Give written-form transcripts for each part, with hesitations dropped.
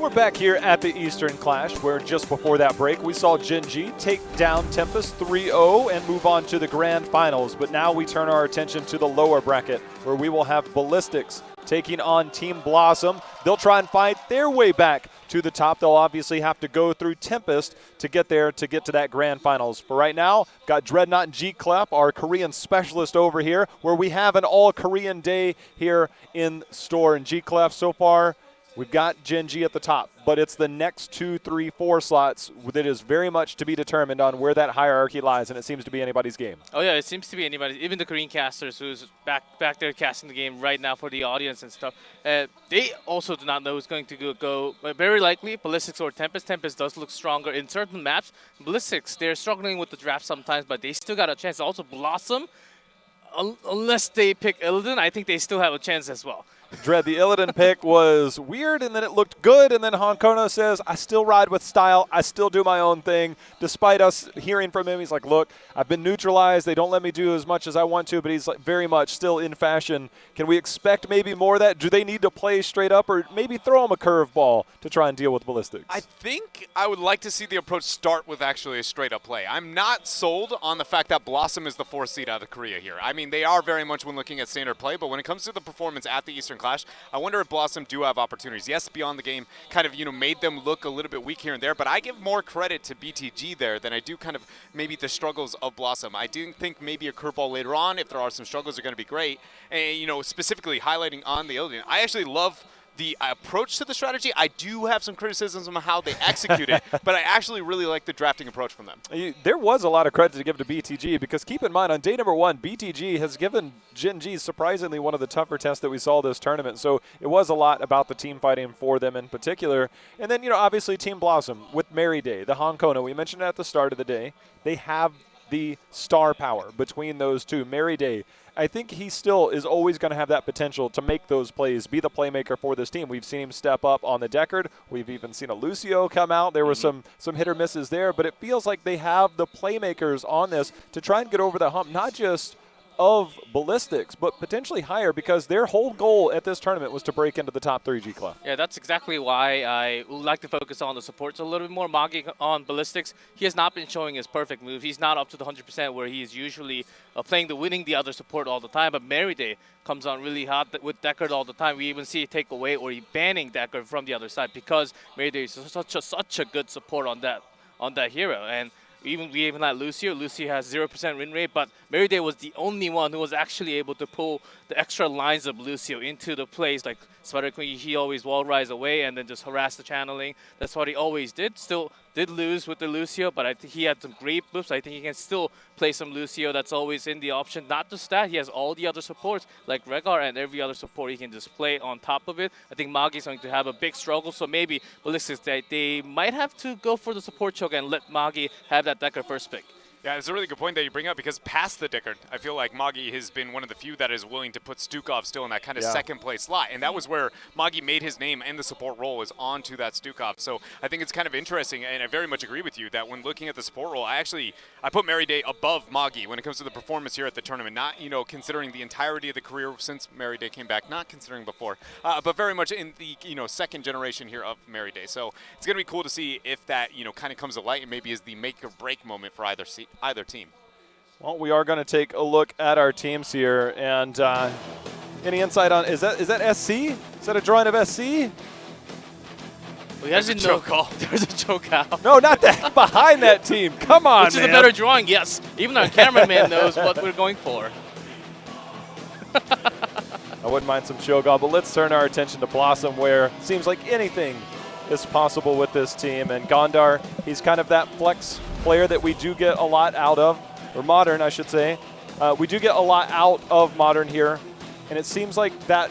we're back here at the Eastern Clash, where just before that break, we saw Gen G take down Tempest 3-0 and move on to the grand finals. But now we turn our attention to the lower bracket, where we will have Ballistix taking on Team BlossoM. They'll try and fight their way back to the top. They'll obviously have to go through Tempest to get there, to get to that grand finals. For right now, got Dreadnought and G-Clef, our Korean specialist over here, where we have an all-Korean day here in store. And G-Clef so far, we've got Gen G at the top, but it's the next 2, 3, 4 slots that is very much to be determined on where that hierarchy lies, and it seems to be anybody's game. Oh yeah, it seems to be anybody's. Even the Korean casters who's back there casting the game right now for the audience and stuff. They also do not know who's going to go. Very likely Ballistix or Tempest. Tempest does look stronger in certain maps. Ballistix, they're struggling with the draft sometimes, but they still got a chance. Also BlossoM, unless they pick Illidan, I think they still have a chance as well. Dread, the Illidan pick was weird, and then it looked good, and then Honkono says, I still ride with style, I still do my own thing. Despite us hearing from him, he's like, look, I've been neutralized, they don't let me do as much as I want to, but he's like very much still in fashion. Can we expect maybe more of that? Do they need to play straight up, or maybe throw him a curveball to try and deal with Ballistix? I think I would like to see the approach start with actually a straight up play. I'm not sold on the fact that BlossoM is the 4th seed out of Korea here. I mean, they are very much when looking at standard play, but when it comes to the performance at the Eastern Clash, I wonder if BlossoM do have opportunities. Yes, Beyond the Game kind of, made them look a little bit weak here and there, but I give more credit to BTG there than I do kind of maybe the struggles of BlossoM. I do think maybe a curveball later on, if there are some struggles, are going to be great. And, specifically highlighting on the Illidan, I actually love the approach to the strategy. I do have some criticisms on how they execute it, but I actually really like the drafting approach from them. There was a lot of credit to give to BTG, because keep in mind, on day number 1, BTG has given Gen G surprisingly one of the tougher tests that we saw this tournament. So it was a lot about the team fighting for them in particular. And then, obviously Team BlossoM with Mary Day, the Honkono, we mentioned at the start of the day, they have the star power between those two. Mary Day, I think he still is always going to have that potential to make those plays, be the playmaker for this team. We've seen him step up on the Deckard. We've even seen a Lucio come out. There were some hit or misses there, but it feels like they have the playmakers on this to try and get over the hump, not just of Ballistix, but potentially higher, because their whole goal at this tournament was to break into the top 3 G-Clef. Yeah, that's exactly why I would like to focus on the supports a little bit more. Magi on Ballistix, he has not been showing his perfect move. He's not up to the 100% where he is usually playing winning the other support all the time, but Mary Day comes on really hot with Deckard all the time. We even see it take away or he banning Deckard from the other side, because Mary Day is such a good support on that hero. And we even had Lucio. Lucio has 0% win rate, but Mary Day was the only one who was actually able to pull the extra lines of Lucio into the plays. Like Spider Queen, he always wall rise away and then just harass the channeling. That's what he always did. Still did lose with the Lucio, but I think he had some great boosts. I think he can still play some Lucio. That's always in the option. Not just that, he has all the other supports like Rehgar and every other support he can just play on top of it. I think Magi's going to have a big struggle, so maybe Ballistix, they might have to go for the support choke and let Magi have that Deckard first pick. Yeah, it's a really good point that you bring up, because past the Deckard, I feel like Magi has been one of the few that is willing to put Stukov still in that kind of second place slot. And that was where Magi made his name, and the support role is onto that Stukov. So I think it's kind of interesting, and I very much agree with you that when looking at the support role, I put Mary Day above Magi when it comes to the performance here at the tournament. Not, considering the entirety of the career since Mary Day came back, not considering before, but very much in the, second generation here of Mary Day. So it's going to be cool to see if that, kind of comes to light and maybe is the make or break moment for either team. Well, we are going to take a look at our teams here, and any insight on, is that SC? Is that a drawing of SC? Well, he has a choke call. There's a choke out. No, not that. Behind that team. Come on, Which is a better drawing, yes. Even our cameraman knows what we're going for. I wouldn't mind some Shogun, but let's turn our attention to BlossoM, where it seems like anything is possible with this team. And Gondar, he's kind of that flex player that we do get a lot out of, or Modern, I should say. We do get a lot out of Modern here, and it seems like that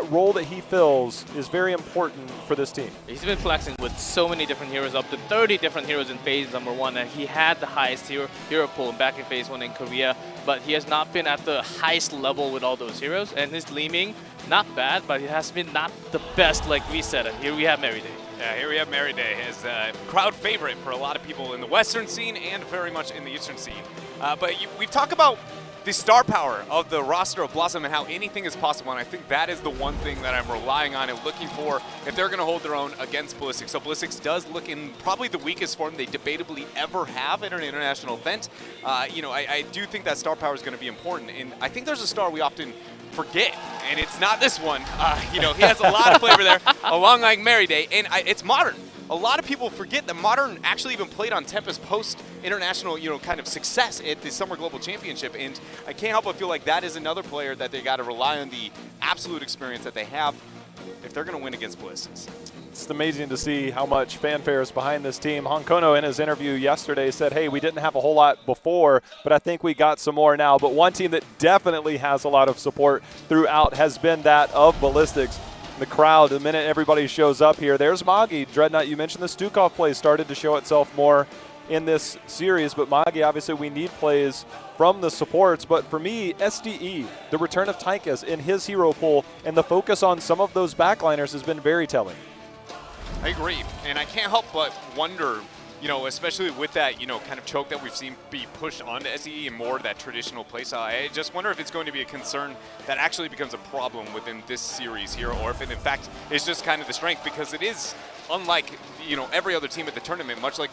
role that he fills is very important for this team. He's been flexing with so many different heroes, up to 30 different heroes in phase number 1, and he had the highest hero pool back in phase 1 in Korea, but he has not been at the highest level with all those heroes, and his Leeming, not bad, but it has been not the best like we said, and here we have Mary Day. Yeah, here we have Mary Day as a crowd favorite for a lot of people in the Western scene and very much in the Eastern scene. But we've talked about the star power of the roster of BlossoM and how anything is possible, and I think that is the one thing that I'm relying on and looking for if they're going to hold their own against Ballistix. So Ballistix does look in probably the weakest form they debatably ever have in an international event. I do think that star power is going to be important, and I think there's a star we often forget, and it's not this one. He has a lot of flavor there, along like Mary Day, and it's Modern. A lot of people forget that Modern actually even played on Tempest post-international, kind of success at the Summer Global Championship, and I can't help but feel like that is another player that they got to rely on the absolute experience that they have if they're going to win against Ballistix. It's amazing to see how much fanfare is behind this team. Honkono in his interview yesterday said, hey, we didn't have a whole lot before, but I think we got some more now. But one team that definitely has a lot of support throughout has been that of Ballistix. The crowd, the minute everybody shows up here, there's Magi. Dreadnought, you mentioned the Stukov play started to show itself more in this series, but Magi, obviously we need plays from the supports. But for me, SDE, the return of Tychus in his hero pool, and the focus on some of those backliners has been very telling. I agree, and I can't help but wonder, especially with that, kind of choke that we've seen be pushed onto SDE and more of that traditional playstyle. I just wonder if it's going to be a concern that actually becomes a problem within this series here, or if it in fact is just kind of the strength, because it is unlike, every other team at the tournament, much like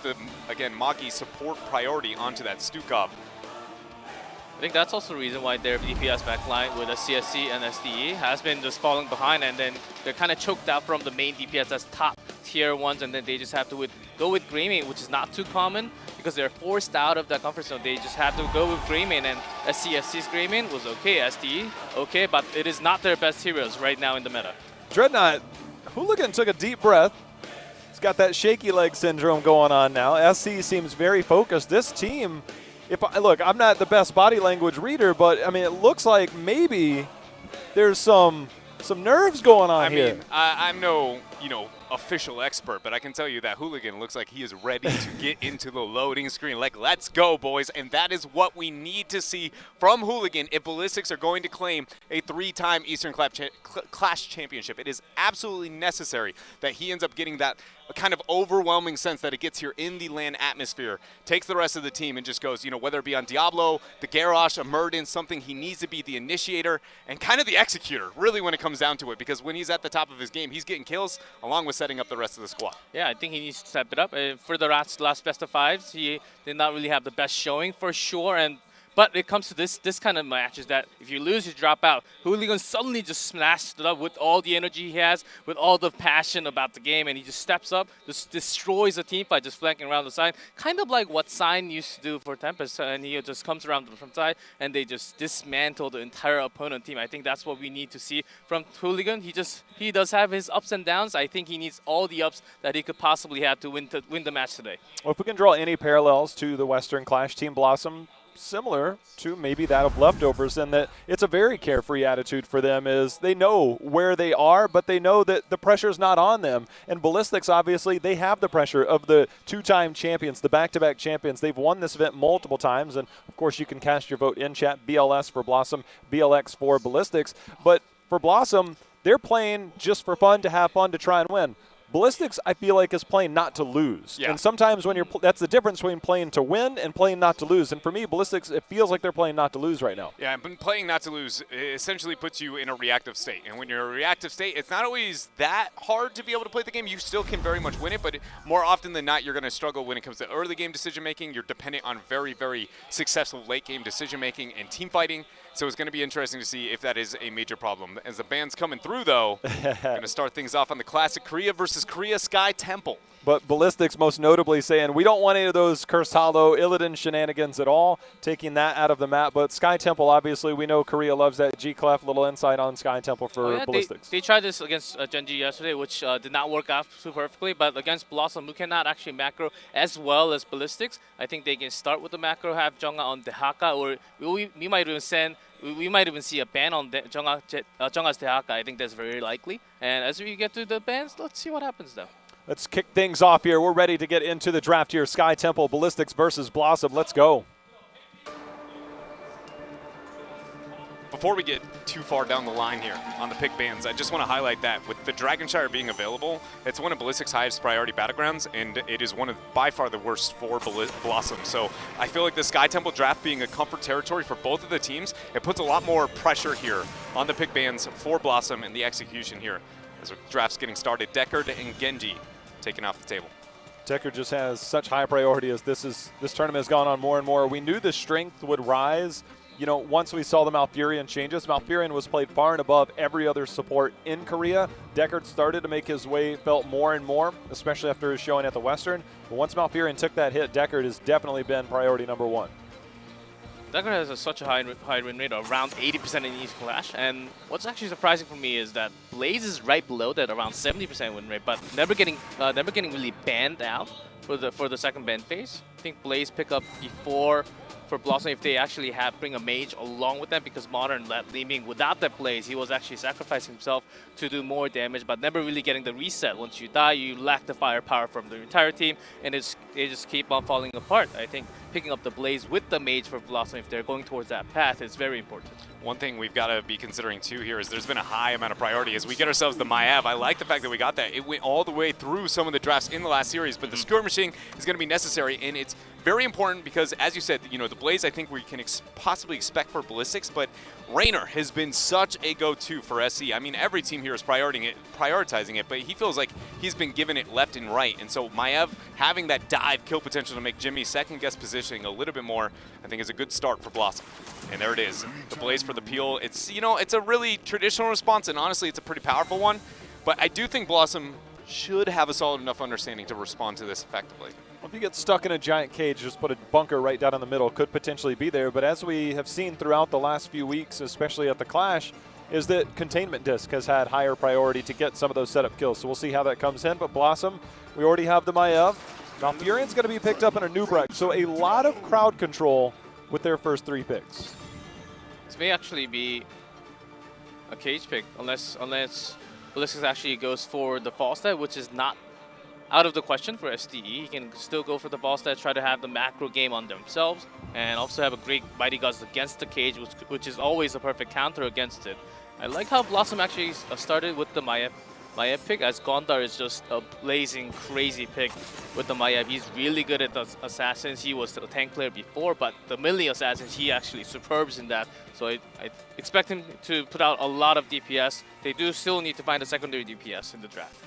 again, Magi support priority onto that Stukov. I think that's also the reason why their DPS backline with a CSC and SDE has been just falling behind, and then they're kind of choked out from the main DPS as top tier ones, and then they just have to go with Greymane, which is not too common because they're forced out of that comfort zone. They just have to go with Greymane, and CSC's Greymane was okay, SDE okay, but it is not their best heroes right now in the meta. Dreadnought, Hooligan took a deep breath. He's got that shaky leg syndrome going on now. SC seems very focused. This team, look, I'm not the best body language reader, but I mean, it looks like maybe there's some nerves going on here. I mean, I'm no, official expert, but I can tell you that Hooligan looks like he is ready to get into the loading screen. Like, let's go, boys. And that is what we need to see from Hooligan if Ballistix are going to claim a 3-time Eastern Clash championship. It is absolutely necessary that he ends up getting that kind of overwhelming sense that it gets here in the LAN atmosphere, takes the rest of the team and just goes, whether it be on Diablo, the Garrosh, a Murden, something, he needs to be the initiator and kind of the executor, really, when it comes down to it, because when he's at the top of his game, he's getting kills along with setting up the rest of the squad. Yeah, I think he needs to step it up. For the last best of fives, he did not really have the best showing for sure, but it comes to this kind of matches that if you lose, you drop out. Hooligan suddenly just smashed it up with all the energy he has, with all the passion about the game, and he just steps up, just destroys the team fight, just flanking around the side. Kind of like what Sign used to do for Tempest, and he just comes around from side, and they just dismantle the entire opponent team. I think that's what we need to see from Hooligan. He does have his ups and downs. I think he needs all the ups that he could possibly have to win the match today. Well, if we can draw any parallels to the Western Clash, Team BlossoM, similar to maybe that of Leftovers, in that it's a very carefree attitude for them. Is they know where they are, but they know that the pressure's not on them. And Ballistix, obviously, they have the pressure of the 2-time champions, the back-to-back champions. They've won this event multiple times, and of course you can cast your vote in chat. BLS for BlossoM, BLX for Ballistix. But for BlossoM, they're playing just for fun, to have fun, to try and win. Ballistix, I feel like, is playing not to lose. Yeah. And sometimes when that's the difference between playing to win and playing not to lose. And for me, Ballistix, it feels like they're playing not to lose right now. Yeah, but playing not to lose essentially puts you in a reactive state. And when you're in a reactive state, it's not always that hard to be able to play the game. You still can very much win it, but more often than not, you're going to struggle when it comes to early game decision making. You're dependent on very, very successful late game decision making and team fighting. So it's going to be interesting to see if that is a major problem. As the band's coming through, though, going to start things off on the classic Korea versus Korea Sky Temple. But Ballistix most notably saying, we don't want any of those Cursed Hollow, Illidan shenanigans at all, taking that out of the map. But Sky Temple, obviously, we know Korea loves that G-Clef. Little insight on Sky Temple for Ballistix. They tried this against Gen.G yesterday, which did not work out too perfectly. But against BlossoM, who cannot actually macro as well as Ballistix, I think they can start with the macro, have Jungha on Dehaka, or we might even see a ban on Jungha's Dehaka. I think that's very likely. And as we get to the bans, let's see what happens, though. Let's kick things off here. We're ready to get into the draft here. Sky Temple, Ballistix versus BlossoM. Let's go. Before we get too far down the line here on the pick bans, I just want to highlight that with the Dragonshire being available, it's one of Ballistix' highest priority battlegrounds, and it is one of by far the worst for BlossoM. So I feel like the Sky Temple draft being a comfort territory for both of the teams, it puts a lot more pressure here on the pick bans for BlossoM and the execution here as the draft's getting started. Deckard and Genji taken off the table. Deckard just has such high priority as this tournament has gone on more and more. We knew the strength would rise. You know, once we saw the Malfurion changes, Malfurion was played far and above every other support in Korea. Deckard started to make his way felt more and more, especially after his showing at the Western. But once Malfurion took that hit, Deckard has definitely been priority number one. Deckard has such a high win rate of around 80% in Eastern Clash, and what's actually surprising for me is that Blaze is right below that, around 70% win rate, but never getting really banned out for the second ban phase. I think Blaze pick up before for BlossoM if they actually bring a mage along with them, because Modern leaving without that Blaze, he was actually sacrificing himself to do more damage, but never really getting the reset. Once you die, you lack the firepower from the entire team, and they just keep on falling apart. I think picking up the Blaze with the mage for BlossoM, if they're going towards that path, is very important. One thing we've got to be considering too here is there's been a high amount of priority as we get ourselves the Maiev. I like the fact that we got that. It went all the way through some of the drafts in the last series, but the skirmishing is going to be necessary, and it's very important because, as you said, you know, the Blaze I think we can possibly expect for Ballistix, but Raynor has been such a go-to for SC. I mean, every team here is prioritizing it, but he feels like he's been given it left and right, and so Maiev having that dive kill potential to make Jimmy second-guess positioning a little bit more, I think is a good start for BlossoM. And there it is, the Blaze for the peel. It's, you know, it's a really traditional response, and honestly, it's a pretty powerful one, but I do think BlossoM should have a solid enough understanding to respond to this effectively. Well, if you get stuck in a giant cage, just put a bunker right down in the middle, could potentially be there. But as we have seen throughout the last few weeks, especially at the Clash, is that Containment Disc has had higher priority to get some of those setup kills. So we'll see how that comes in. But BlossoM, we already have the Maiev. Malfurion's going to be picked up in a Nubrak. So a lot of crowd control with their first three picks. This may actually be a cage pick, unless Ballistix actually goes for the Falstad, which is not out of the question for SDE. He can still go for the Falstad, try to have the macro game on themselves, and also have a great Mighty Gods against the cage, which is always a perfect counter against it. I like how BlossoM actually started with the Maiev pick, as Gondar is just a blazing crazy pick with the Maiev. He's really good at the assassins. He was a tank player before, but the melee assassins, he actually superbs in that. So I expect him to put out a lot of DPS. They do still need to find a secondary DPS in the draft.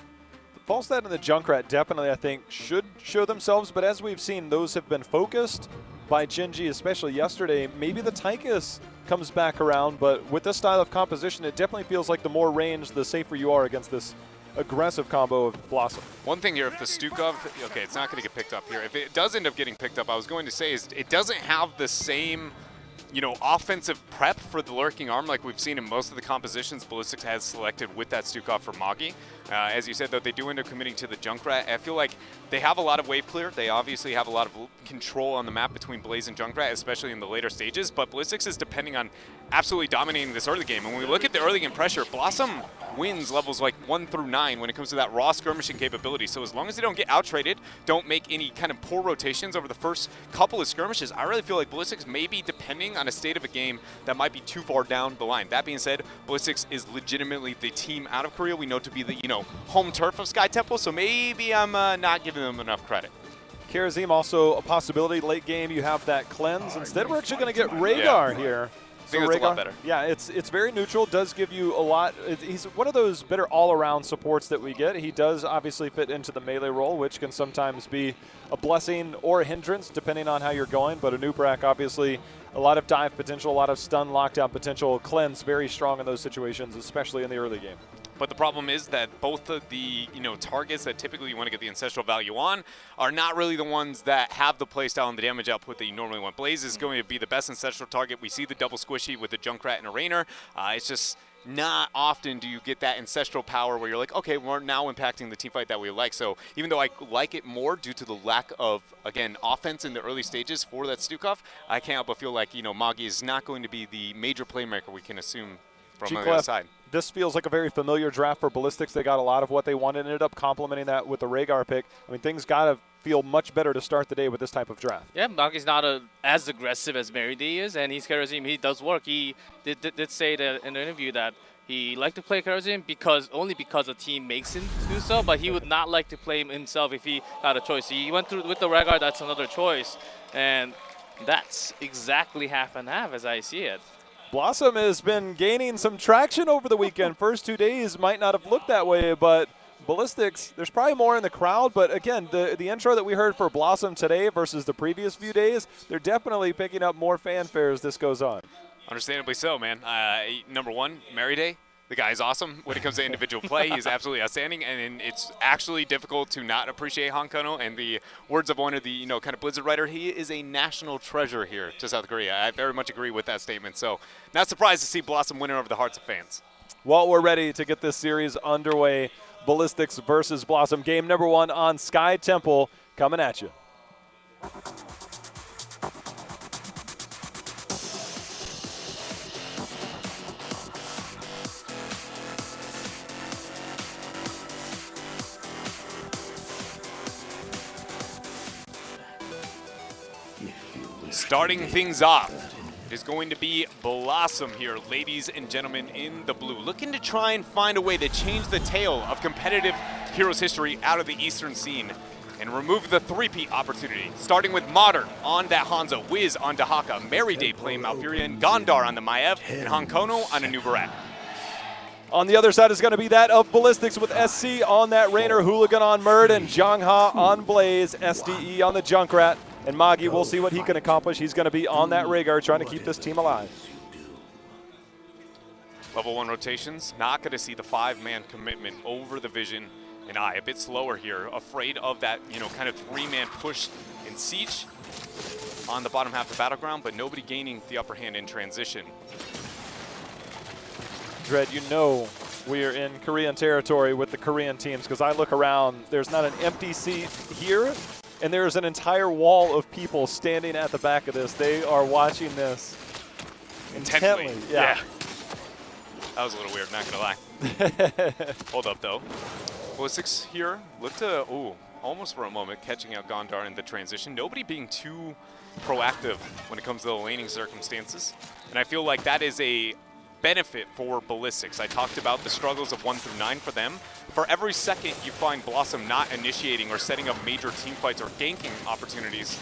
Falstad and the Junkrat definitely, I think, should show themselves, but as we've seen, those have been focused by Gen.G, especially yesterday. Maybe the Tychus comes back around, but with this style of composition, it definitely feels like the more range, the safer you are against this aggressive combo of BlossoM. One thing here, if the Stukov, okay, it's not going to get picked up here. If it does end up getting picked up, I was going to say is it doesn't have the same, you know, offensive prep for the Lurking Arm like we've seen in most of the compositions Ballistix has selected with that Stukov for Magi. As you said, though, they do end up committing to the Junkrat. I feel like they have a lot of wave clear. They obviously have a lot of control on the map between Blaze and Junkrat, especially in the later stages, but Ballistix is depending on absolutely dominating this early game. And when we look at the early game pressure, BlossoM wins levels like 1 through 9 when it comes to that raw skirmishing capability. So as long as they don't get out-traded, don't make any kind of poor rotations over the first couple of skirmishes, I really feel like Ballistix may be depending on a state of a game that might be too far down the line. That being said, Ballistix is legitimately the team out of Korea we know to be the, you know, home turf of Sky Temple, so maybe I'm not giving them enough credit. Karazim also a possibility. Late game, you have that cleanse. Instead, we're actually going to get Rhaegar here. I think that's a lot better. Yeah, it's very neutral. Does give you a lot. He's one of those better all-around supports that we get. He does obviously fit into the melee role, which can sometimes be a blessing or a hindrance depending on how you're going. But a Nubrak, obviously, a lot of dive potential, a lot of stun lockdown potential. Cleanse very strong in those situations, especially in the early game. But the problem is that both of the targets that typically you want to get the ancestral value on are not really the ones that have the playstyle and the damage output that you normally want. Blaze is going to be the best ancestral target. We see the double squishy with the Junkrat and a Raynor. It's just not often do you get that ancestral power where you're like, okay, we're now impacting the teamfight that we like. So even though I like it more due to the lack of, again, offense in the early stages for that Stukov, I can't help but feel like, Magi is not going to be the major playmaker we can assume from the other side. This feels like a very familiar draft for Ballistix. They got a lot of what they wanted and ended up complementing that with the Rhaegar pick. I mean, things got to feel much better to start the day with this type of draft. Yeah, Maki's not as aggressive as Mary D is, and he's Karazim. He does work. He did say that in an interview that he liked to play Karazim only because the team makes him do so, but he would not like to play him himself if he had a choice. He went through with the Rhaegar, that's another choice, and that's exactly half and half as I see it. BlossoM has been gaining some traction over the weekend. First 2 days might not have looked that way, but Ballistix, there's probably more in the crowd, but again, the intro that we heard for BlossoM today versus the previous few days, they're definitely picking up more fanfare as this goes on. Understandably so, man. Number one, Mary Day. The guy's awesome when it comes to individual play. He's absolutely outstanding, and it's actually difficult to not appreciate Hankono. And the words of one of the kind of Blizzard writer, he is a national treasure here to South Korea. I very much agree with that statement. So, not surprised to see BlossoM winning over the hearts of fans. Well, we're ready to get this series underway. Ballistix versus BlossoM. Game number 1 on Sky Temple coming at you. Starting things off is going to be BlossoM here, ladies and gentlemen, in the blue. Looking to try and find a way to change the tale of competitive Heroes history out of the Eastern scene and remove the three-peat opportunity. Starting with Modern on that Hanzo, Wiz on Dahaka, Mary Day playing Malfurion, and Gondar on the Maiev, and Hankono on a new Barat. On the other side is going to be that of Ballistix with SC on that Rainer, Hooligan on Murd, and Zhangha on Blaze, SDE on the Junkrat. And Magi, we'll see what he can accomplish. He's going to be on that Rhaegar trying to keep this team alive. Level 1 rotations, not going to see the 5-man commitment over the Vision and Eye. A bit slower here, afraid of that, kind of 3-man push and siege on the bottom half of the battleground, but nobody gaining the upper hand in transition. Dread, we are in Korean territory with the Korean teams because I look around, there's not an empty seat here, and there's an entire wall of people standing at the back of this. They are watching this intently. Yeah. That was a little weird, not gonna lie. Hold up though. Ballistix here looked to, almost for a moment, catching out Gondar in the transition. Nobody being too proactive when it comes to the laning circumstances. And I feel like that is a benefit for Ballistix. I talked about the struggles of 1 through 9 for them. For every second you find BlossoM not initiating or setting up major team fights or ganking opportunities,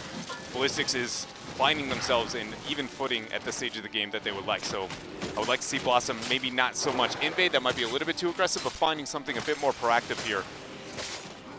Ballistix is finding themselves in even footing at the stage of the game that they would like. So I would like to see BlossoM maybe not so much invade, that might be a little bit too aggressive, but finding something a bit more proactive here.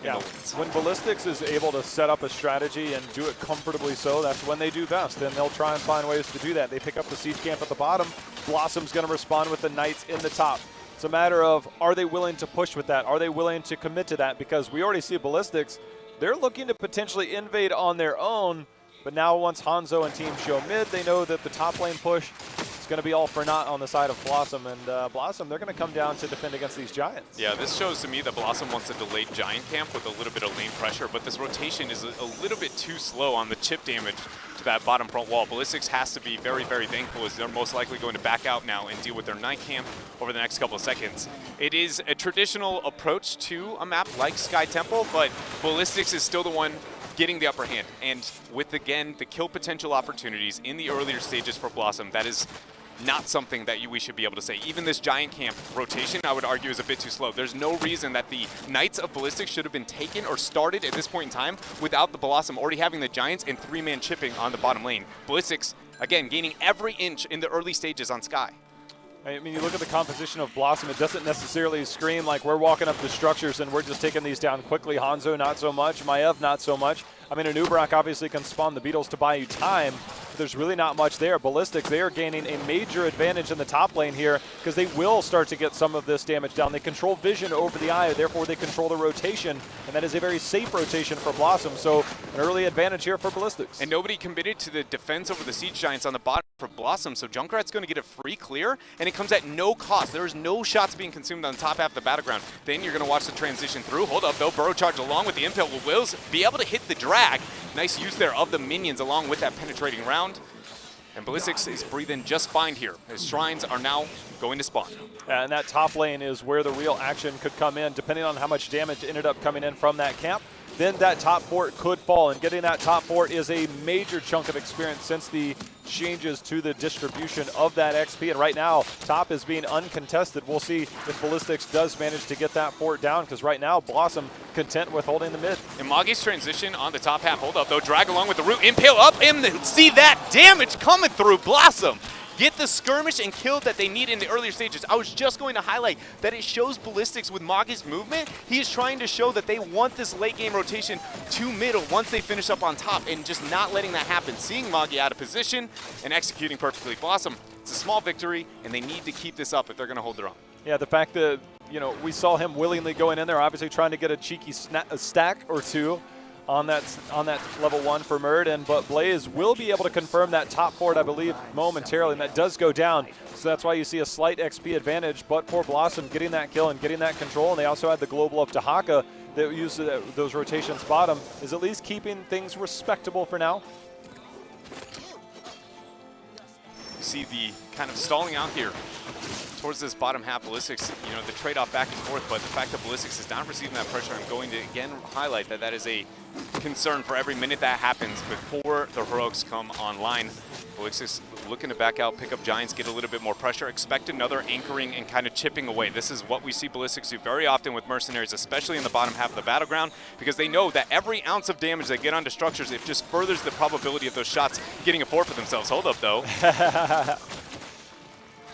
Yeah, when Ballistix is able to set up a strategy and do it comfortably so, that's when they do best. And they'll try and find ways to do that. They pick up the siege camp at the bottom. BlossoM's going to respond with the Knights in the top. It's a matter of, are they willing to push with that? Are they willing to commit to that? Because we already see Ballistix, they're looking to potentially invade on their own. But now once Hanzo and team show mid, they know that the top lane push is going to be all for naught on the side of BlossoM. And BlossoM, they're going to come down to defend against these Giants. Yeah, this shows to me that BlossoM wants a delayed Giant camp with a little bit of lane pressure, but this rotation is a little bit too slow on the chip damage to that bottom front wall. Ballistix has to be very, very thankful as they're most likely going to back out now and deal with their night camp over the next couple of seconds. It is a traditional approach to a map like Sky Temple, but Ballistix is still the one getting the upper hand. And with, again, the kill potential opportunities in the earlier stages for BlossoM, that is not something that we should be able to say. Even this Giant camp rotation, I would argue, is a bit too slow. There's no reason that the Knights of Ballistix should have been taken or started at this point in time without the BlossoM already having the Giants and 3-man chipping on the bottom lane. Ballistix, again, gaining every inch in the early stages on Sky. I mean, you look at the composition of BlossoM, it doesn't necessarily scream like we're walking up the structures and we're just taking these down quickly. Hanzo, not so much. Maiev, not so much. I mean, a Nubrak obviously can spawn the Beetles to buy you time, but there's really not much there. Ballistix, they are gaining a major advantage in the top lane here because they will start to get some of this damage down. They control vision over the eye, therefore they control the rotation, and that is a very safe rotation for BlossoM, so an early advantage here for Ballistix. And nobody committed to the defense over the Siege Giants on the bottom for BlossoM, so Junkrat's going to get a free clear, and it comes at no cost. There's no shots being consumed on the top half of the battleground. Then you're going to watch the transition through. Hold up, though. Burrow charge along with the Impel will Wills be able to hit the drag. Nice use there of the minions along with that penetrating round. And Ballistix is breathing just fine here. His Shrines are now going to spawn. And that top lane is where the real action could come in, depending on how much damage ended up coming in from that camp. then that top fort could fall. And getting that top fort is a major chunk of experience since the changes to the distribution of that XP. And right now, top is being uncontested. We'll see if Ballistix does manage to get that fort down, because right now, BlossoM content with holding the mid. And Magi's transition on the top half hold up, though, drag along with the root, impale up, and see that damage coming through. BlossoM get the skirmish and kill that they need in the earlier stages. I was just going to highlight that it shows Ballistix with Magi's movement. He is trying to show that they want this late game rotation to middle once they finish up on top, and just not letting that happen. Seeing Magi out of position and executing perfectly. BlossoM, it's a small victory, and they need to keep this up if they're going to hold their own. Yeah, the fact that, you know, we saw him willingly going in there, obviously trying to get a cheeky stack or two on that level 1 for Murd, but Blaze will be able to confirm that top fort, I believe, momentarily, and that does go down. So that's why you see a slight XP advantage, but for BlossoM getting that kill and getting that control, and they also had the global of Dahaka that used those rotations bottom, is at least keeping things respectable for now. You see the kind of stalling out here towards this bottom half. Ballistix, you know, the trade-off back and forth, but the fact that Ballistix is not receiving that pressure, I'm going to again highlight that that is a concern for every minute that happens before the heroics come online. Ballistix looking to back out, pick up Giants, get a little bit more pressure, expect another anchoring and kind of chipping away. This is what we see Ballistix do very often with Mercenaries, especially in the bottom half of the battleground, because they know that every ounce of damage they get onto structures, it just furthers the probability of those shots getting a fort for themselves. Hold up, though.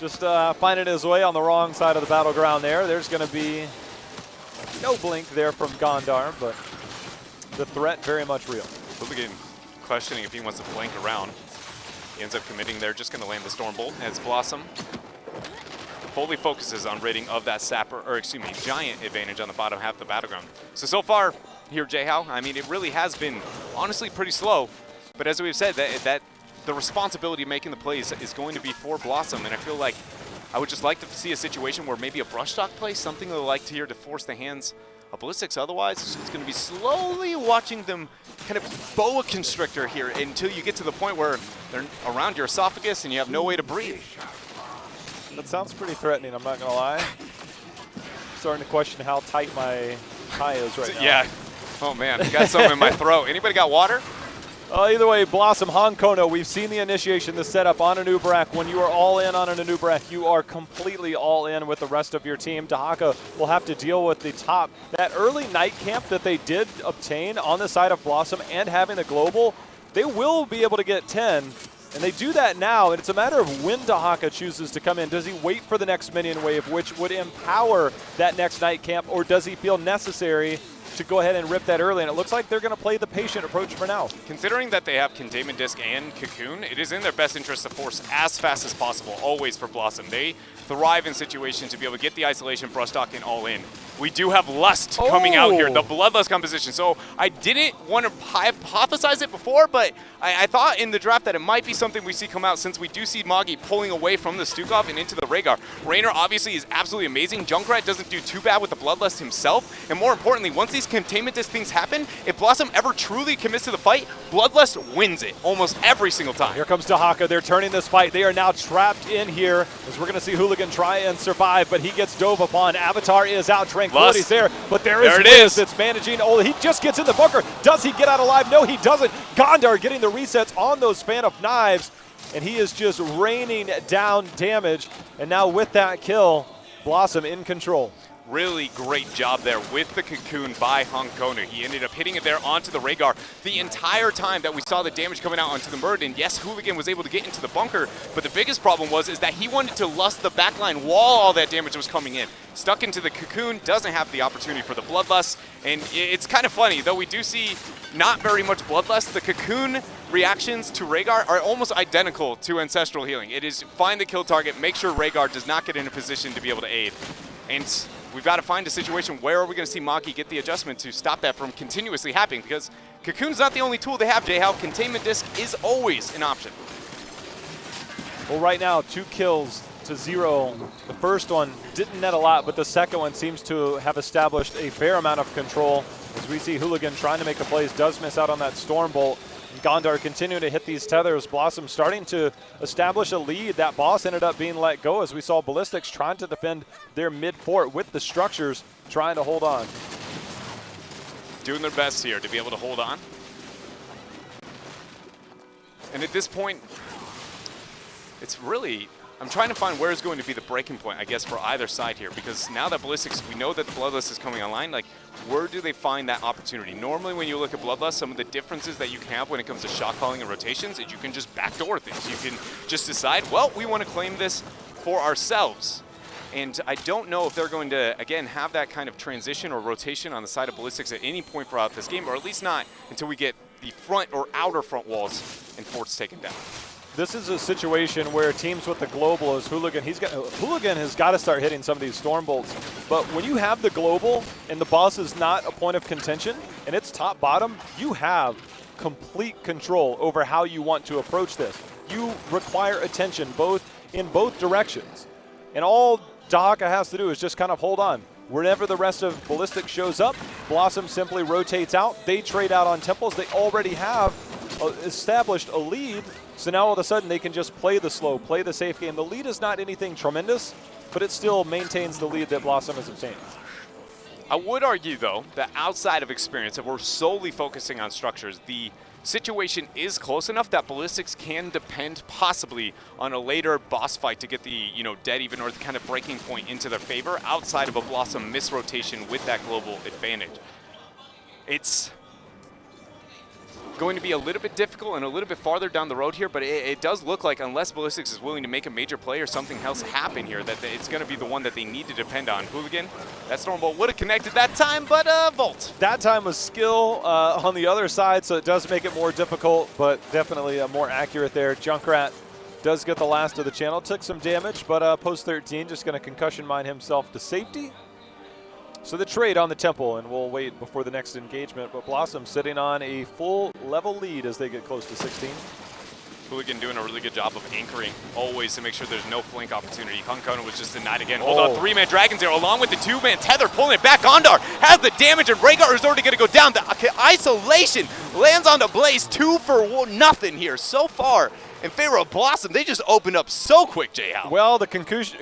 Just finding his way on the wrong side of the battleground there. There's going to be no blink there from Gondar, but the threat very much real. Hooligan questioning if he wants to flank around. He ends up committing there, just going to land the Stormbolt as BlossoM fully focuses on ridding of that Sapper, or excuse me, Giant advantage on the bottom half of the battleground. So far here, J-How, I mean, it really has been honestly pretty slow, but as we've said, that the responsibility of making the plays is going to be for BlossoM, and I feel like I would just like to see a situation where maybe a brush stock play, something I would like to hear to force the hands of Ballistix. Otherwise, it's going to be slowly watching them kind of boa constrictor here until you get to the point where they're around your esophagus and you have no way to breathe. That sounds pretty threatening, I'm not going to lie. Starting to question how tight my tie is right now. Yeah. Oh, man. Got something in my throat. Anybody got water? Either way, BlossoM, Hankono, we've seen the initiation, the setup on Anubarak. When you are all in on an Anubarak, you are completely all in with the rest of your team. Dahaka will have to deal with the top. That early night camp that they did obtain on the side of BlossoM and having the global, they will be able to get 10. And they do that now, and it's a matter of when Dahaka chooses to come in. Does he wait for the next minion wave, which would empower that next night camp, or does he feel necessary to go ahead and rip that early? And it looks like they're going to play the patient approach for now. Considering that they have Containment Disc and Cocoon, it is in their best interest to force as fast as possible, always for BlossoM. They thrive in situations to be able to get the isolation, brush stock, and all in. We do have Lust coming out here, the Bloodlust composition. So I didn't want to hypothesize it before, but I thought in the draft that it might be something we see come out, since we do see Magi pulling away from the Stukov and into the Rhaegar. Raynor obviously is absolutely amazing. Junkrat doesn't do too bad with the Bloodlust himself. And more importantly, once these Containment Disc things happen, if BlossoM ever truly commits to the fight, Bloodlust wins it almost every single time. Here comes Dahaka. They're turning this fight. They are now trapped in here, as we're going to see Hooligan try and survive, but he gets dove upon. Avatar is out. Tranquility's there, but there is Wiz that's managing. Oh, he just gets in the bunker. Does he get out alive? No, he doesn't. Gondar getting the resets on those fan of knives, and he is just raining down damage. And now with that kill, BlossoM in control. Really great job there with the Cocoon by Hankono. He ended up hitting it there onto the Rhaegar the entire time that we saw the damage coming out onto the Murd. And yes, Hooligan was able to get into the bunker, but the biggest problem is that he wanted to lust the backline while all that damage was coming in. Stuck into the Cocoon, doesn't have the opportunity for the Bloodlust. And it's kind of funny, though we do see not very much Bloodlust, the Cocoon reactions to Rhaegar are almost identical to Ancestral Healing. It is find the kill target, make sure Rhaegar does not get in a position to be able to aid. And we've got to find a situation where are we going to see Maki get the adjustment to stop that from continuously happening, because Cocoon's not the only tool they have, J-How. Containment Disc is always an option. Well, right now, 2 kills to 0. The first one didn't net a lot, but the second one seems to have established a fair amount of control. As we see Hooligan trying to make the plays, does miss out on that Stormbolt. Gondar continuing to hit these tethers. BlossoM starting to establish a lead. That boss ended up being let go, as we saw Ballistix trying to defend their mid fort with the structures, trying to hold on. doing their best here to be able to hold on. And at this point, it's really, I'm trying to find where is going to be the breaking point, I guess, for either side here. Because now that Ballistix, we know that the Bloodlust is coming online, like, where do they find that opportunity? Normally, when you look at Bloodlust, some of the differences that you can have when it comes to shot calling and rotations is you can just backdoor things. You can just decide, well, we want to claim this for ourselves. And I don't know if they're going to, again, have that kind of transition or rotation on the side of Ballistix at any point throughout this game, or at least not until we get the front or outer front walls and forts taken down. This is a situation where teams with the global is Hooligan. Hooligan has got to start hitting some of these storm bolts. But when you have the global and the boss is not a point of contention and it's top bottom, you have complete control over how you want to approach this. You require attention in both directions. And all Dahaka has to do is just kind of hold on. Whenever the rest of Ballistix shows up, BlossoM simply rotates out. They trade out on temples. They already have established a lead, so now all of a sudden they can just play the slow, play the safe game. The lead is not anything tremendous, but it still maintains the lead that BlossoM has obtained. I would argue, though, that outside of experience, if we're solely focusing on structures, the situation is close enough that Ballistix can depend possibly on a later boss fight to get the, dead even or the kind of breaking point into their favor outside of a BlossoM misrotation with that global advantage. It's going to be a little bit difficult and a little bit farther down the road here, but it does look like unless Ballistix is willing to make a major play or something else happen here, that it's going to be the one that they need to depend on. Hooligan, that Stormbolt would have connected that time, but Volt. That time was skill on the other side, so it does make it more difficult, but definitely more accurate there. Junkrat does get the last of the channel, took some damage, but post 13 just going to concussion mine himself to safety. So the trade on the temple, and we'll wait before the next engagement, but BlossoM sitting on a full level lead as they get close to 16. Hooligan doing a really good job of anchoring always to make sure there's no flank opportunity. Konkona was just denied again. Hold on, 3-man Dragon Zero along with the 2-man Tether pulling it back. Gondar has the damage and Rhaegar is already going to go down. The isolation lands on the Blaze 2 for nothing here so far. In favor of BlossoM, they just opened up so quick, J-How. Well, the Cocoon is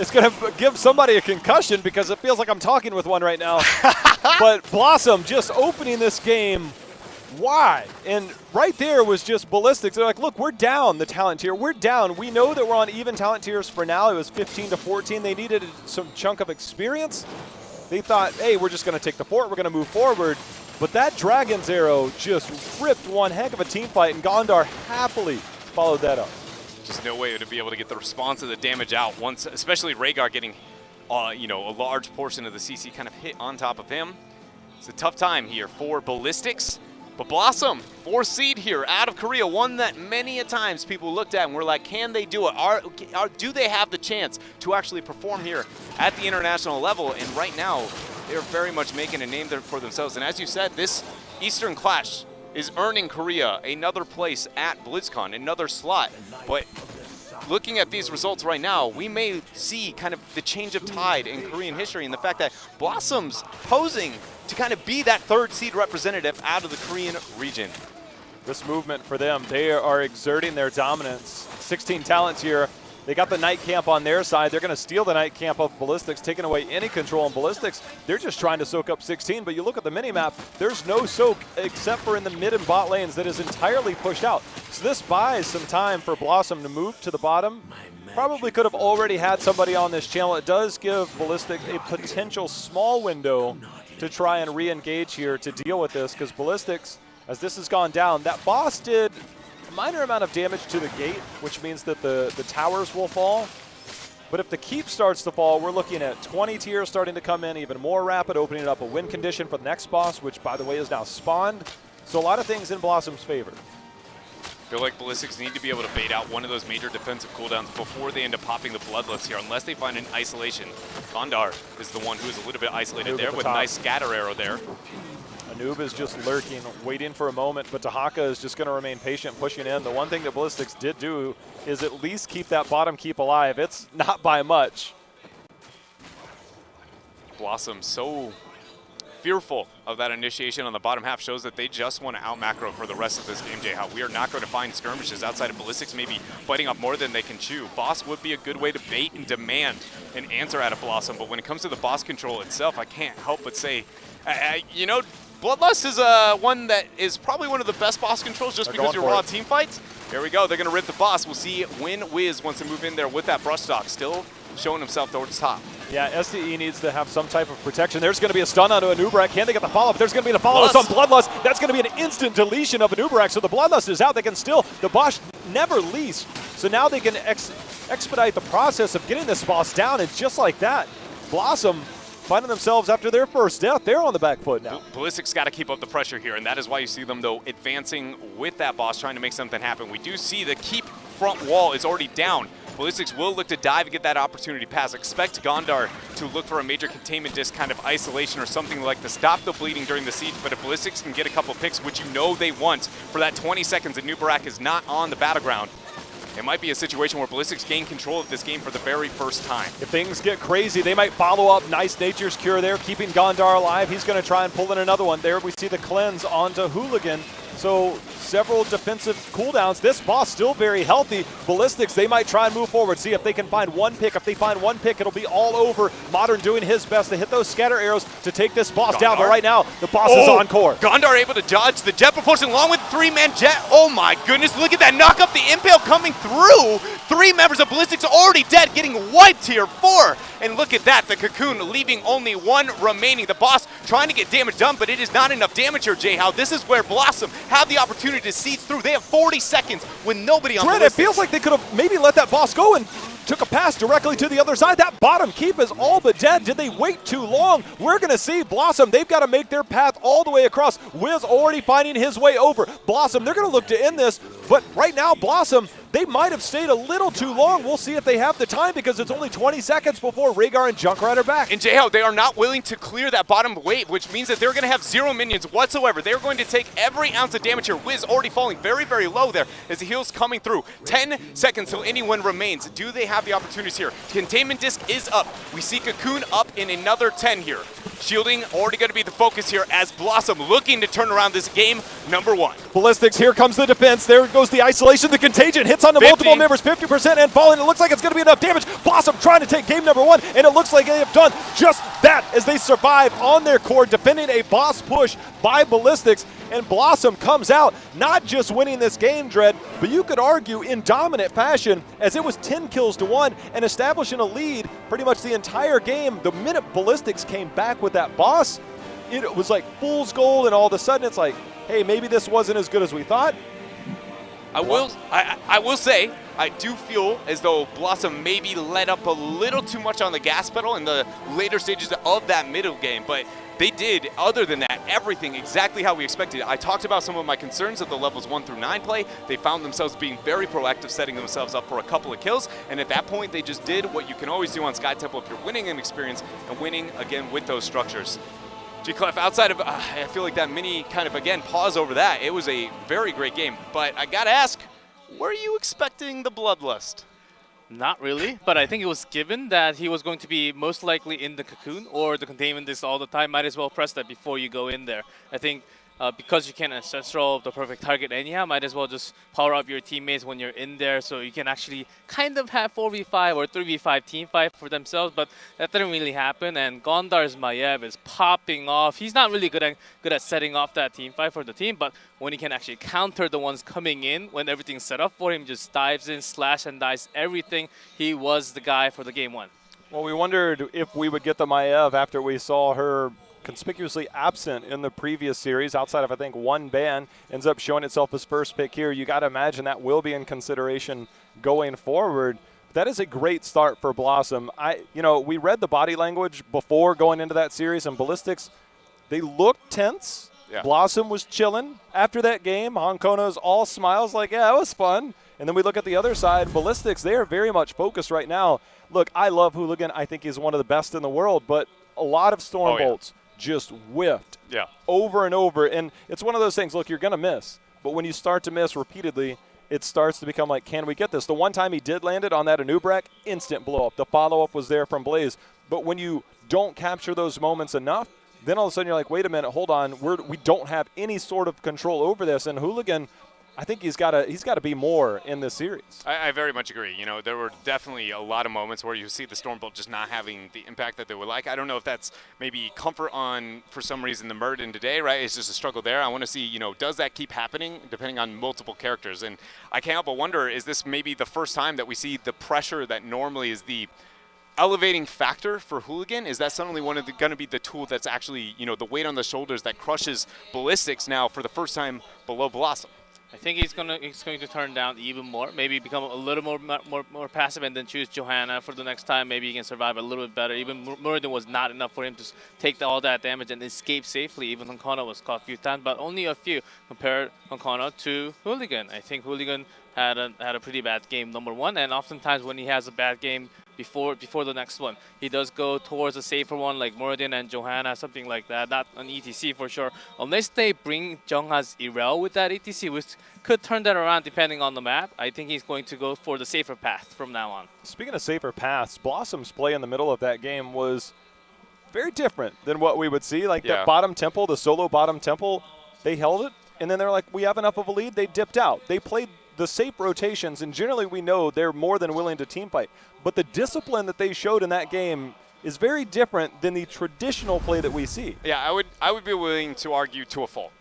going to give somebody a concussion because it feels like I'm talking with one right now. But BlossoM just opening this game wide. And right there was just Ballistix. They're like, look, we're down the talent tier. We're down. We know that we're on even talent tiers for now. It was 15 to 14. They needed some chunk of experience. They thought, hey, we're just going to take the fort. We're going to move forward. But that Dragon's Arrow just ripped one heck of a team fight, and Gondar happily followed that up. Just no way to be able to get the response of the damage out once, especially Rhaegar getting, a large portion of the CC kind of hit on top of him. It's a tough time here for Ballistix. But BlossoM, 4th seed here out of Korea, one that many a times people looked at and were like, can they do it? Do they have the chance to actually perform here at the international level? And right now, they're very much making a name there for themselves. And as you said, this Eastern Clash is earning Korea another place at BlizzCon, another slot. But looking at these results right now, we may see kind of the change of tide in Korean history and the fact that BlossoM's posing to kind of be that 3rd seed representative out of the Korean region. This movement for them, they are exerting their dominance. 16 talents here. They got the Night Camp on their side. They're going to steal the Night Camp of Ballistix, taking away any control on Ballistix. They're just trying to soak up 16, but you look at the minimap, there's no soak except for in the mid and bot lanes that is entirely pushed out. So this buys some time for BlossoM to move to the bottom. Probably could have already had somebody on this channel. It does give Ballistix a potential small window to try and re-engage here to deal with this, because Ballistix, as this has gone down, that boss did a minor amount of damage to the gate, which means that the towers will fall. But if the keep starts to fall, we're looking at 20 tiers starting to come in, even more rapid, opening up a win condition for the next boss, which, by the way, is now spawned. So a lot of things in BlossoM's favor. I feel like Ballistix need to be able to bait out one of those major defensive cooldowns before they end up popping the Bloodlust here, unless they find an isolation. Gondar is the one who is a little bit isolated there with a nice scatter arrow there. Anub is just lurking, waiting for a moment, but Dahaka is just going to remain patient, pushing in. The one thing that Ballistix did do is at least keep that bottom keep alive. It's not by much. BlossoM so fearful of that initiation on the bottom half shows that they just want to out-macro for the rest of this game, J-How. We are not going to find skirmishes outside of Ballistix maybe biting off more than they can chew. Boss would be a good way to bait and demand an answer out of BlossoM, but when it comes to the boss control itself, I can't help but say, you know, Bloodlust is one that is probably one of the best boss controls just because you're raw team fights. Here we go. They're going to rip the boss. We'll see when Wiz wants to move in there with that brush stock, still showing himself towards top. Yeah, SDE needs to have some type of protection. There's going to be a stun onto Anubrak. Can they get the follow-up? There's going to be a follow-up on Bloodlust. That's going to be an instant deletion of Anubrak. So the Bloodlust is out. They can still, the boss never leaves. So now they can expedite the process of getting this boss down. And just like that, BlossoM finding themselves after their first death, they're on the back foot now. Ballistix got to keep up the pressure here, and that is why you see them, though, advancing with that boss, trying to make something happen. We do see the keep front wall is already down. Ballistix will look to dive and get that opportunity pass. Expect Gondar to look for a major containment disc kind of isolation or something like to stop the bleeding during the siege, but if Ballistix can get a couple picks, which you know they want, for that 20 seconds that Nubarak is not on the battleground, it might be a situation where Ballistix gain control of this game for the very first time. If things get crazy, they might follow up. Nice Nature's Cure there, keeping Gondar alive. He's going to try and pull in another one. There we see the cleanse onto Hooligan. So several defensive cooldowns. This boss still very healthy. Ballistix, they might try and move forward, see if they can find one pick. If they find one pick, it'll be all over. Modern doing his best to hit those scatter arrows to take this boss down. But right now, the boss is on core. Gondar able to dodge the jet proportion along with three-man jet. Oh my goodness, look at that knock up. The impale coming through. 3 members of Ballistix already dead, getting wiped here. 4. And look at that, the cocoon leaving only 1 remaining. The boss trying to get damage done, but it is not enough damage here, J-How. This is where BlossoM have the opportunity to see through. They have 40 seconds with nobody on Ballistix. It feels like they could have maybe let that boss go and took a pass directly to the other side. That bottom keep is all but dead. Did they wait too long? We're going to see BlossoM. They've got to make their path all the way across. Wiz already finding his way over. BlossoM, they're going to look to end this, but right now, BlossoM, they might have stayed a little too long. We'll see if they have the time because it's only 20 seconds before Rhaegar and Junkrat are back. And J-How, they are not willing to clear that bottom wave, which means that they're going to have 0 minions whatsoever. They're going to take every ounce of damage here. Wiz already falling very, very low there as the heal's coming through. 10 seconds till anyone remains. Do they have the opportunities here? Containment disc is up. We see Cocoon up in another 10 here. Shielding already going to be the focus here as BlossoM looking to turn around this game number 1. Ballistix, here comes the defense. There goes the isolation. The contagion hits on the multiple members, 50% and falling. It looks like it's going to be enough damage. BlossoM trying to take game number 1, and it looks like they have done just that as they survive on their core, defending a boss push by Ballistix. And BlossoM comes out not just winning this game, Dread, but you could argue in dominant fashion as it was 10 kills to 1 and establishing a lead pretty much the entire game. The minute Ballistix came back with that boss, it was like fool's gold, and all of a sudden it's like, hey, maybe this wasn't as good as we thought. I will say, I do feel as though BlossoM maybe let up a little too much on the gas pedal in the later stages of that middle game, but they did, other than that, everything exactly how we expected. I talked about some of my concerns of the levels 1 through 9 play. They found themselves being very proactive, setting themselves up for a couple of kills, and at that point, they just did what you can always do on Sky Temple if you're winning an experience and winning, again, with those structures. G-Clef, outside of, I feel like that mini kind of, again, pause over that. It was a very great game, but I gotta ask, were you expecting the Bloodlust? Not really, but I think it was given that he was going to be most likely in the cocoon or the containment disc all the time. Might as well press that before you go in there. I think because you can't ancestral the perfect target anyhow, might as well just power up your teammates when you're in there so you can actually kind of have 4v5 or 3v5 team fight for themselves, but that didn't really happen, and Gondar's Maiev is popping off. He's not really good at setting off that team fight for the team, but when he can actually counter the ones coming in, when everything's set up for him, just dives in, slash and dice everything. He was the guy for the game 1. Well, we wondered if we would get the Maiev after we saw her conspicuously absent in the previous series, outside of, I think, 1 ban, ends up showing itself as first pick here. You got to imagine that will be in consideration going forward. That is a great start for BlossoM. We read the body language before going into that series, and Ballistix, they looked tense. Yeah. BlossoM was chilling. After that game, Honkono's all smiles like, yeah, it was fun. And then we look at the other side, Ballistix, they are very much focused right now. Look, I love Hooligan. I think he's one of the best in the world, but a lot of Storm Bolts just whiffed over and over. And it's one of those things, look, you're going to miss. But when you start to miss repeatedly, it starts to become like, can we get this? The one time he did land it on that Anubrak, instant blow up. The follow-up was there from Blaze. But when you don't capture those moments enough, then all of a sudden you're like, wait a minute, hold on, we don't have any sort of control over this. And Hooligan, I think he's got to be more in this series. I very much agree. There were definitely a lot of moments where you see the Stormbolt just not having the impact that they would like. I don't know if that's maybe comfort on, for some reason, the Muradin today, right? It's just a struggle there. I want to see, does that keep happening depending on multiple characters? And I can't help but wonder, is this maybe the first time that we see the pressure that normally is the elevating factor for Hooligan? Is that suddenly going to be the tool that's actually, the weight on the shoulders that crushes Ballistix now for the first time below BlossoM? I think he's going to turn down even more, maybe become a little more passive, and then choose Johanna for the next time. Maybe he can survive a little bit better. Even Muradin was not enough for him to take all that damage and escape safely. Even Honkona was caught a few times, but only a few compared Honkona to Hooligan. I think Hooligan had a pretty bad game, number one, and oftentimes when he has a bad game before the next one, he does go towards a safer one like Muradin and Johanna, something like that. Not an ETC for sure, unless they bring Jungha's Irel with that ETC, which could turn that around depending on the map. I think he's going to go for the safer path from now on. Speaking of safer paths, BlossoM's play in the middle of that game was very different than what we would see. Like that bottom temple, the solo bottom temple, they held it, and then they're like, we have enough of a lead. They dipped out. They played the safe rotations, and generally we know they're more than willing to team fight. But the discipline that they showed in that game is very different than the traditional play that we see. Yeah, I would be willing to argue to a fault.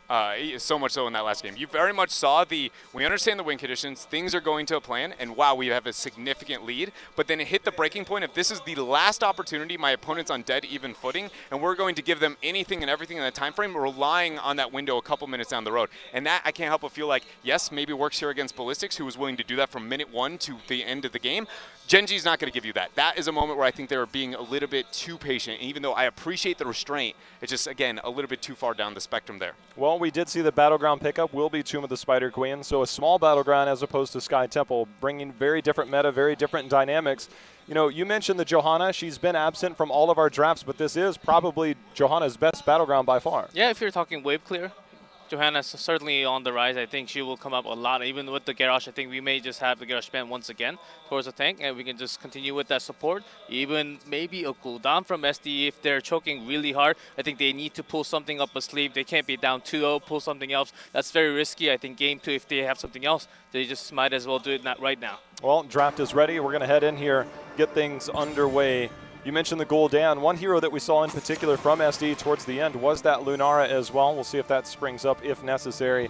So much so in that last game. You very much saw we understand the win conditions, things are going to a plan, and wow, we have a significant lead, but then it hit the breaking point of this is the last opportunity, my opponent's on dead even footing, and we're going to give them anything and everything in that time frame, relying on that window a couple minutes down the road. And that, I can't help but feel like, yes, maybe works here against Ballistix, who was willing to do that from minute 1 to the end of the game. Gen.G's not going to give you that. That is a moment where I think they were being a little bit too patient, and even though I appreciate the restraint, it's just, again, a little bit too far down the spectrum there. Well, we did see the Battleground pickup will be Tomb of the Spider Queen, so a small Battleground as opposed to Sky Temple, bringing very different meta, very different dynamics. You mentioned the Johanna. She's been absent from all of our drafts, but this is probably Johanna's best Battleground by far. Yeah, if you're talking wave clear, Johanna's certainly on the rise. I think she will come up a lot. Even with the Garrosh, I think we may just have the Garrosh ban once again towards the tank, and we can just continue with that support. Even maybe a cooldown from SD if they're choking really hard. I think they need to pull something up a sleeve. They can't be down 2-0, pull something else. That's very risky. I think game 2, if they have something else, they just might as well do it right now. Well, draft is ready. We're going to head in here, get things underway. You mentioned the Gul'dan. One hero that we saw in particular from SD towards the end was that Lunara as well. We'll see if that springs up if necessary.